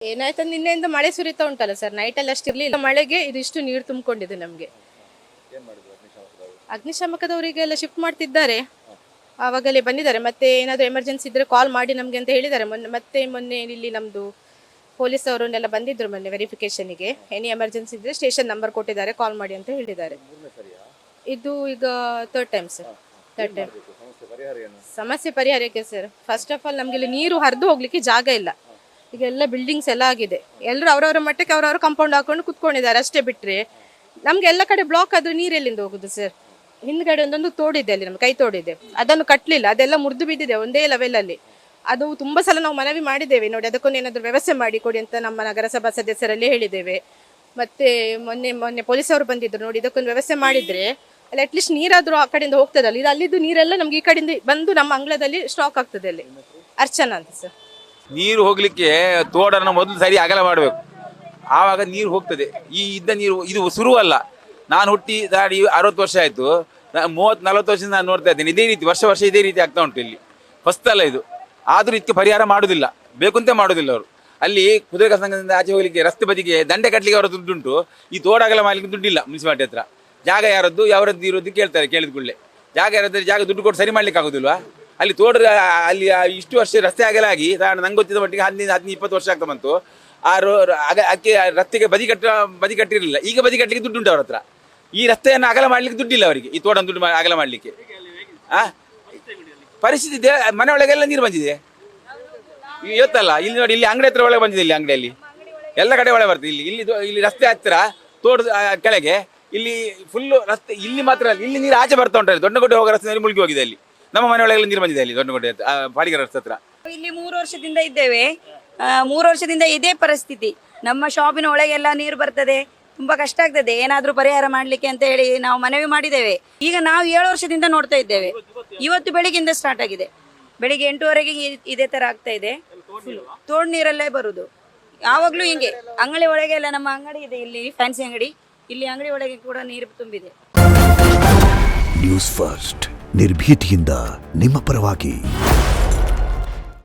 ಏನಾಯ್ತು ನಿನ್ನೆಯಿಂದ ಮಳೆ ಸುರಿತಾ ಉಂಟಲ್ಲ ಸರ್, ನೈಟಲ್ಲಿ ಅಷ್ಟಿರ್ಲಿಲ್ಲ ಮಳೆಗೆ ಇದಿಷ್ಟು ನೀರು ತುಂಬಿಕೊಂಡಿದೆ ನಮಗೆ. ಅಗ್ನಿಶಾಮಕದವರಿಗೆಲ್ಲ ಶಿಫ್ಟ್ ಮಾಡ್ತಿದ್ದಾರೆ, ಆವಾಗಲೇ ಬಂದಿದ್ದಾರೆ. ಮತ್ತೆ ಏನಾದರೂ ಎಮರ್ಜೆನ್ಸಿ ಇದ್ರೆ ಕಾಲ್ ಮಾಡಿ ನಮಗೆ ಅಂತ ಹೇಳಿದ್ದಾರೆ. ಮೊನ್ನೆ ಇಲ್ಲಿ ನಮ್ಮದು ಪೊಲೀಸ್ ಅವರನ್ನೆಲ್ಲ ಬಂದಿದ್ರು ಮೊನ್ನೆ ವೆರಿಫಿಕೇಶನ್ಗೆ. ಎನಿ ಎಮರ್ಜೆನ್ಸಿ ಇದ್ರೆ ಸ್ಟೇಷನ್ ನಂಬರ್ ಕೊಟ್ಟಿದ್ದಾರೆ, ಕಾಲ್ ಮಾಡಿ ಅಂತ ಹೇಳಿದ್ದಾರೆ. ಇದು ಈಗ third time sir. Third time. ಸಮಸ್ಯೆ ಪರಿಹಾರಕ್ಕೆ ಸರ್, ಫಸ್ಟ್ ಆಫ್ ಆಲ್ ನಮಗೆ ಇಲ್ಲಿ ನೀರು ಹರಿದು ಹೋಗ್ಲಿಕ್ಕೆ ಜಾಗ ಇಲ್ಲ. ಈಗ ಎಲ್ಲ ಬಿಲ್ಡಿಂಗ್ಸ್ ಎಲ್ಲ ಆಗಿದೆ, ಎಲ್ಲರೂ ಅವರವರ ಮಟ್ಟಕ್ಕೆ ಅವರವರು ಕಾಂಪೌಂಡ್ ಹಾಕೊಂಡು ಕುತ್ಕೊಂಡಿದ್ದಾರೆ ಅಷ್ಟೇ. ಬಿಟ್ಟರೆ ನಮ್ಗೆ ಎಲ್ಲ ಕಡೆ ಬ್ಲಾಕ್ ಆದ್ರೆ ನೀರು ಎಲ್ಲಿಂದ ಹೋಗುದು ಸರ್? ಹಿಂದ್ಗಡೆ ಒಂದೊಂದು ತೋಡಿದೆ, ಅಲ್ಲಿ ನಮ್ಗೆ ಕೈ ತೋಡಿದೆ, ಅದನ್ನು ಕಟ್ಟಲಿಲ್ಲ, ಅದೆಲ್ಲ ಮುರಿದು ಬಿದ್ದಿದೆ ಒಂದೇ ಲೆವೆಲಲ್ಲಿ. ಅದು ತುಂಬಾ ಸಲ ನಾವು ಮನವಿ ಮಾಡಿದ್ದೇವೆ, ನೋಡಿ ಅದಕ್ಕೊಂದು ಏನಾದರೂ ವ್ಯವಸ್ಥೆ ಮಾಡಿ ಕೊಡಿ ಅಂತ ನಮ್ಮ ನಗರಸಭಾ ಸದಸ್ಯರಲ್ಲಿ ಹೇಳಿದ್ದೇವೆ. ಮತ್ತೆ ಮೊನ್ನೆ ಪೊಲೀಸ್ ಅವರು ಬಂದಿದ್ರು, ನೋಡಿ ಇದಕ್ಕೊಂದು ವ್ಯವಸ್ಥೆ ಮಾಡಿದ್ರೆ ಅಲ್ಲಿ ಅಟ್ಲೀಸ್ಟ್ ನೀರಾದ್ರೂ ಆ ಕಡೆಯಿಂದ ಹೋಗ್ತದಲ್ಲ. ಇದು ಅಲ್ಲಿದ್ದು ನೀರೆಲ್ಲ ನಮ್ಗೆ ಈ ಕಡೆಯಿಂದ ಬಂದು ನಮ್ಮ ಅಂಗಳದಲ್ಲಿ ಸ್ಟಾಕ್ ಆಗ್ತದೆ. ಅಲ್ಲಿ ಅರ್ಚನಾ ಅಂತ ಸರ್. ನೀರು ಹೋಗ್ಲಿಕ್ಕೆ ತೋಡನ್ನು ಮೊದಲು ಸರಿ ಅಗಲ ಮಾಡಬೇಕು, ಆವಾಗ ನೀರು ಹೋಗ್ತದೆ. ಈ ಇದ್ದ ನೀರು ಇದು ಶುರುವಲ್ಲ. ನಾನು ಹುಟ್ಟಿ ದಾಡಿ 60 ವರ್ಷ ಆಯಿತು, 30-40 ವರ್ಷದಿಂದ ನಾನು ನೋಡ್ತಾ ಇದ್ದೇನೆ ಇದೇ ರೀತಿ, ವರ್ಷ ಇದೇ ರೀತಿ ಆಗ್ತಾ ಉಂಟು. ಇಲ್ಲಿ ಫಸ್ಟ್ ಅಲ್ಲ ಇದು, ಆದರೂ ಇದಕ್ಕೆ ಪರಿಹಾರ ಮಾಡೋದಿಲ್ಲ, ಬೇಕಂತೆ ಮಾಡೋದಿಲ್ಲ ಅವರು. ಅಲ್ಲಿ ಕುದುರೆ ಸಂಘದಿಂದ ಆಚೆ ಹೋಗ್ಲಿಕ್ಕೆ ರಸ್ತೆ ಬದಿಗೆ ದಂಡೆ ಕಟ್ಟಲಿಕ್ಕೆ ಅವರ ದುಡ್ಡುಂಟು, ಈ ತೋಡಗಲ ಮಾಡಲಿಕ್ಕೆ ದುಡ್ಡಿಲ್ಲ. ಮುನ್ಸಿಪಾಲಿಟಿ ಹತ್ರ ಜಾಗ ಯಾರದ್ದು ಯಾವ್ರದ್ದು ಕೇಳ್ತಾರೆ, ಕೇಳಿದ ಕೂಡಲೇ ಜಾಗ ಯಾರದ್ದು, ಜಾಗ ದುಡ್ಡು ಕೊಟ್ಟು ಸರಿ ಮಾಡ್ಲಿಕ್ಕೆ ಆಗೋದಿಲ್ವಾ? ಅಲ್ಲಿ ತೋಡ್ರ ಅಲ್ಲಿ ಇಷ್ಟು ವರ್ಷ ರಸ್ತೆ ಆಗಲಾಗಿ ನಂಗೆ ಗೊತ್ತಿದ್ದ ಮಟ್ಟಿಗೆ 15-20 ವರ್ಷ ಆಗ್ತಾ ಬಂತು. ಅಕ್ಕೆ ರಸ್ತೆಗೆ ಬದಿ ಕಟ್ಟಿರಲಿಲ್ಲ, ಈಗ ಬದಿ ಕಟ್ಟಲಿಕ್ಕೆ ದುಡ್ಡು ಉಂಟು ಅವ್ರ ಹತ್ರ. ಈ ರಸ್ತೆಯನ್ನು ಅಗಲ ಮಾಡ್ಲಿಕ್ಕೆ ದುಡ್ಡಿಲ್ಲ ಅವರಿಗೆ, ಈ ತೋಡನ್ನು ದುಡ್ಡು ಅಗಲ ಮಾಡಲಿಕ್ಕೆ. ಪರಿಸ್ಥಿತಿ ಇದೆ, ಮನೆ ಒಳಗೆಲ್ಲ ನೀರು ಬಂದಿದೆ ಇವತ್ತಲ್ಲ. ಇಲ್ಲಿ ನೋಡಿ, ಇಲ್ಲಿ ಅಂಗಡಿ ಹತ್ರ ಒಳಗೆ ಬಂದಿದೆ, ಇಲ್ಲಿ ಅಂಗಡಿಯಲ್ಲಿ ಎಲ್ಲ ಕಡೆ ಒಳಗೆ ಬರ್ತದೆ. ಇಲ್ಲಿ ರಸ್ತೆ ಹತ್ತಿರ ತೋಟ ಕೆಳಗೆ ಇಲ್ಲಿ ಫುಲ್ಲು ರಸ್ತೆ, ಇಲ್ಲಿ ಮಾತ್ರ ಇಲ್ಲಿ ನೀರು ಆಚೆ ಬರ್ತಾ ಉಂಟು. ದೊಡ್ಡಗುಡ್ಡೆ ಹೋಗೋ ರಸ್ತೆ ಮುಳುಗಿ ಹೋಗಿದೆ. ಅಲ್ಲಿ ನಮ್ಮ ಮನೆ ಒಳಗೆಲ್ಲ ನೀರು ಬಂದಿದೆ, ಅಲ್ಲಿ ದೊಡ್ಡಗುಡ್ಡೆ ಪಾಡಿಗೆರ ರಸ್ತೆ ಹತ್ರ. ಇಲ್ಲಿ 3 ವರ್ಷದಿಂದ ಇದ್ದೇವೆ. 3 ವರ್ಷದಿಂದ ಇದೇ ಪರಿಸ್ಥಿತಿ. ನಮ್ಮ ಶಾಪಿನ ಒಳಗೆಲ್ಲ ನೀರು ಬರ್ತದೆ, ತುಂಬಾ ಕಷ್ಟ ಆಗ್ತದೆ. ಏನಾದ್ರೂ ಪರಿಹಾರ ಮಾಡ್ಲಿಕ್ಕೆ ಅಂತ ಹೇಳಿ ನಾವು ಮನವಿ ಮಾಡಿದ್ದೇವೆ. ಈಗ ನಾವು 7 ವರ್ಷದಿಂದ ನೋಡ್ತಾ ಇದ್ದೇವೆ. ಇವತ್ತು ಬೆಳಿಗ್ಗೆಯಿಂದ ಸ್ಟಾರ್ಟ್ ಆಗಿದೆ, ಬೆಳಿಗ್ಗೆ 8:30 ಇದೇ ತರ ಆಗ್ತಾ ಇದೆ. ತೋಡ್ ನೀರಲ್ಲೇ ಬರುದು ಯಾವಾಗ್ಲೂ ಹಿಂಗೆ. ಅಂಗಡಿ ಒಳಗೆಲ್ಲ, ನಮ್ಮ ಅಂಗಡಿ ಇದೆ ಇಲ್ಲಿ, ಫ್ಯಾನ್ಸಿ ಅಂಗಡಿ, ಇಲ್ಲಿ ಅಂಗಡಿ ಒಳಗೆ ಕೂಡ ನೀರು ತುಂಬಿದೆ. ನ್ಯೂಸ್ ಫಸ್ಟ್, ನಿರ್ಭೀತಿಯಿಂದ ನಿಮ್ಮ ಪರವಾಗಿ.